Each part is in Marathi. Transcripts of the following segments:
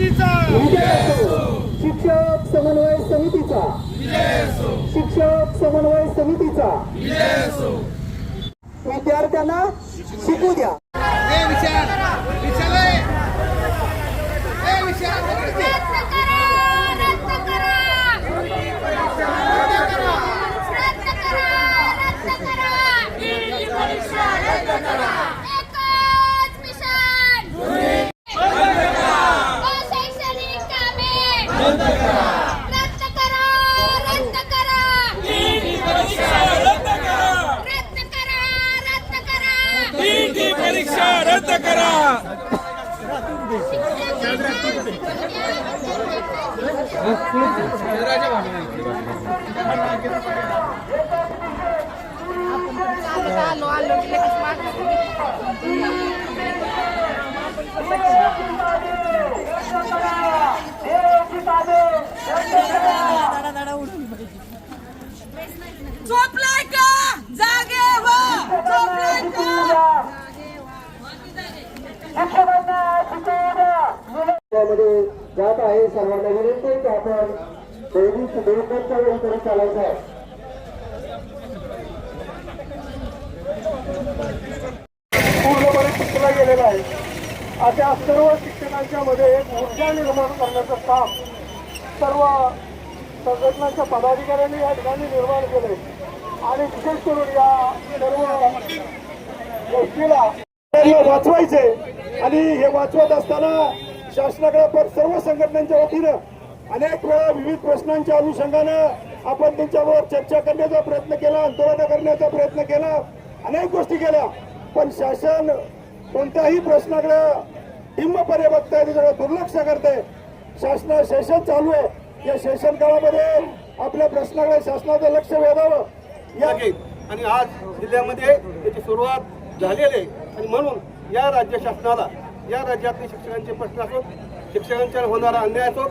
समितीचा शिक्षक समन्वय समितीचा शिक्षक समन्वय समितीचा विद्यार्थ्यांना शिकू द्या. परीक्षा रद्द करा. झोपलाय का? जागे व्हा. झोपलाय का? त्यामध्ये जात आहे. सर्वांना विनंती आहे की आपण देवीच्या वेळी तरी चालायचं आहे. पूर्णपणे शिकला गेलेला आहे. अशा सर्व शिक्षकांच्या मध्ये एक ऊर्जा निर्माण करण्याचं काम सर्व संघटनांच्या पदाधिकाऱ्यांनी या ठिकाणी निर्माण केले आणि विशेष करून या सर्व गोष्टीला वाचवायचे. आणि हे वाचवत असताना शासनाकडे सर्व संघटनांच्या वतीनं अनेक वेळा विविध प्रश्नांच्या अनुषंगानं आपण त्यांच्यावर चर्चा करण्याचा प्रयत्न केला, आंदोलन करण्याचा प्रयत्न केला, अनेक गोष्टी केल्या. पण शासन कोणत्याही प्रश्नाकडे हिंमतपणे बघताय, त्याच्याकडे दुर्लक्ष करते. सेशन चालू आहे. या सेशन काळामध्ये आपल्या प्रश्नाकडे शासनाचं लक्ष वेधावं या आणि आज जिल्ह्यामध्ये त्याची सुरुवात झालेली आहे. आणि म्हणून या राज्य शासनाला या राज्यातले शिक्षकांचे प्रश्न असोत, शिक्षकांच्या होणारा अन्याय असोत,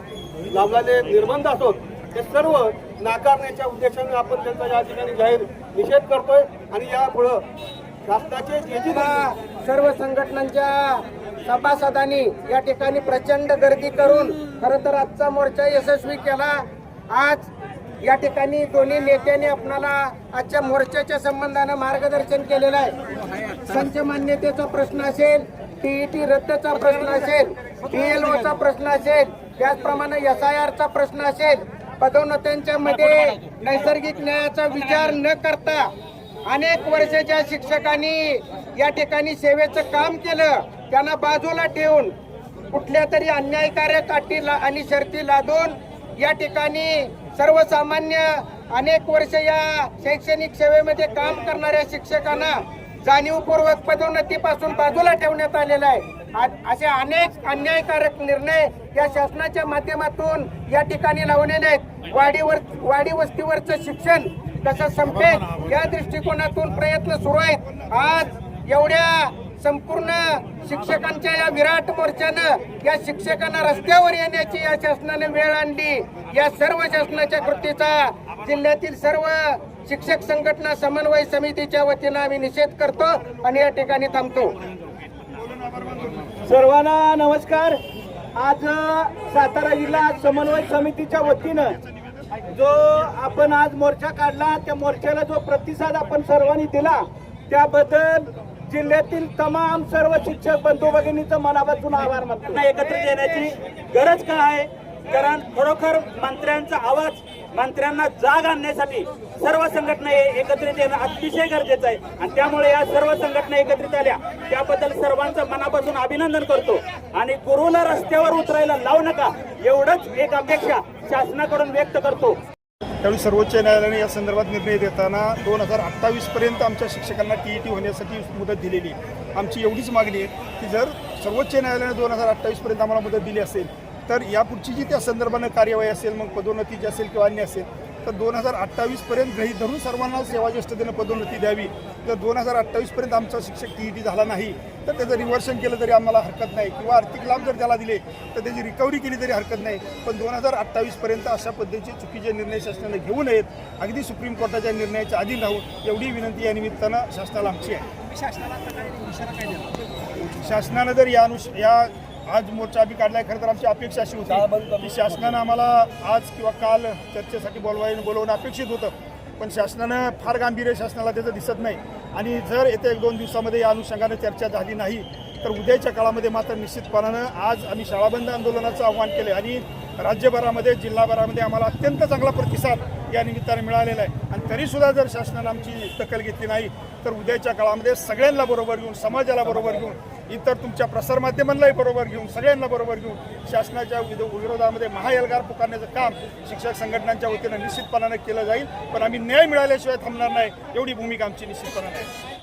लाभलेले निर्बंध असोत, हे सर्व नाकारण्याच्या उद्देशाने आपण त्यांचा या ठिकाणी जाहीर निषेध करतोय. आणि यापुढं शासनाचे जे सर्व संघटनांच्या सभासदांनी या ठिकाणी प्रचंड गर्दी करून खरं तर आजचा मोर्चा यशस्वी केला. आज या ठिकाणी दोन्ही नेत्यांनी आपणाला आजच्या मोर्चाच्या संबंधानं मार्गदर्शन केलेलं आहे. संच मान्यतेचा प्रश्न असेल, टीईटी रद्दचा प्रश्न असेल, PLOचा प्रश्न असेल, त्याचप्रमाणे SIRचा प्रश्न असेल, पदोन्नत्यांच्या मध्ये नैसर्गिक न्यायाचा विचार न करता अनेक वर्षाच्या शिक्षकांनी या ठिकाणी सेवेचं काम केलं. त्यांना बाजूला ठेवून कुठल्या तरी अन्यायकारक अटी आणि शर्ती लादून या ठिकाणी सर्वसामान्य अनेक वर्ष या शैक्षणिक सेवेमध्ये काम करणाऱ्या शिक्षकांना जाणीवपूर्वक पदोन्नतीपासून बाजूला ठेवण्यात आलेला आहे. असे अनेक अन्यायकारक निर्णय या शासनाच्या माध्यमातून या ठिकाणी लावलेले आहेत. वाडी वस्तीवरचं शिक्षण कसं संपेल या दृष्टिकोनातून प्रयत्न सुरू आहेत. आज एवढ्या संपूर्ण शिक्षकांच्या या विराट मोर्चानं या शिक्षकांना रस्त्यावर येण्याची या शासनाने वेळ आणली. या सर्व शासनाच्या कृतीचा जिल्ह्यातील सर्व शिक्षक संघटना समन्वय समितीच्या वतीनं आम्ही निषेध करतो आणि या ठिकाणी थांबतो. सर्वांना नमस्कार. आज सातारा जिल्हा समन्वय समितीच्या वतीनं जो आपण आज मोर्चा काढला, त्या मोर्चाला जो प्रतिसाद आपण सर्वांनी दिला त्याबद्दल जिल्ह्यातील तमाम सर्व शिक्षक बंधू भगिनींचं मनापासून आभार मानतो. एकत्रित येण्याची गरज का आहे? कारण खरोखर मंत्र्यांचा आवाज, मंत्र्यांना जाग आणण्यासाठी सर्व संघटना एकत्रित येणं अतिशय गरजेचं आहे. आणि त्यामुळे या सर्व संघटना एकत्रित आल्या त्याबद्दल सर्वांचं मनापासून अभिनंदन करतो. आणि गुरुला रस्त्यावर उतरायला लावू नका एवढंच एक अपेक्षा शासनाकडून व्यक्त करतो. त्यावेळी सर्वोच्च न्यायालयाने या संदर्भात निर्णय देताना 2028 पर्यंत आमच्या शिक्षकांना TET होण्यासाठी मुदत दिलेली. आमची एवढीच मागणी आहे की जर सर्वोच्च न्यायालयाने 2028 पर्यंत आम्हाला मुदत दिली असेल तर यापुढची जी त्या संदर्भानं कार्यवाही असेल, मग पदोन्नतीची असेल किंवा अन्य असेल, तर 2028 पर्यंत गृहीत धरून सर्वांना सेवाज्येष्ठतेनं पदोन्नती द्यावी. जर 2028 पर्यंत आमचा शिक्षक TET झाला नाही तर त्याचं रिव्हर्शन केलं तरी आम्हाला हरकत नाही, किंवा आर्थिक लाभ जर त्याला दिले तर त्याची रिकव्हरी केली तरी हरकत नाही. पण 2028 पर्यंत अशा पद्धतीचे चुकीचे निर्णय शासनाने घेऊ नयेत. अगदी सुप्रीम कोर्टाच्या निर्णयाच्या अधीन राहून एवढी विनंती या निमित्तानं शासनाला आमची आहे. शासनानं जर या आज मोर्चा आम्ही काढलाय. खरं तर आमची अपेक्षा अशी होती की शासनानं आम्हाला आज किंवा काल चर्चेसाठी बोलवणं अपेक्षित होतं, पण शासनानं फार गांभीर्य शासनाला त्याचं दिसत नाही. आणि जर येत्या 1-2 दिवसामध्ये या अनुषंगाने चर्चा झाली नाही तर उद्याच्या काळामध्ये मात्र निश्चितपणानं आज आम्ही शाळाबंद आंदोलनाचं आव्हान केले आणि राज्यभरामध्ये जिल्हाभरामध्ये आम्हाला अत्यंत चांगला प्रतिसाद या निमित्ताने मिळालेला आहे. आणि तरीसुद्धा जर शासनानं आमची दखल घेतली नाही तर उद्याच्या काळामध्ये सगळ्यांना बरोबर घेऊन, समाजाला बरोबर घेऊन, इतर तुमच्या प्रसारमाध्यमांनाही बरोबर घेऊन, सगळ्यांना बरोबर घेऊन शासनाच्या विरोधामध्ये महाएल्गार पुकारण्याचं काम शिक्षक संघटनांच्या वतीनं निश्चितपणानं केलं जाईल. पण आम्ही न्याय मिळाल्याशिवाय थांबणार नाही, एवढी भूमिका आमची निश्चितपणाने आहे.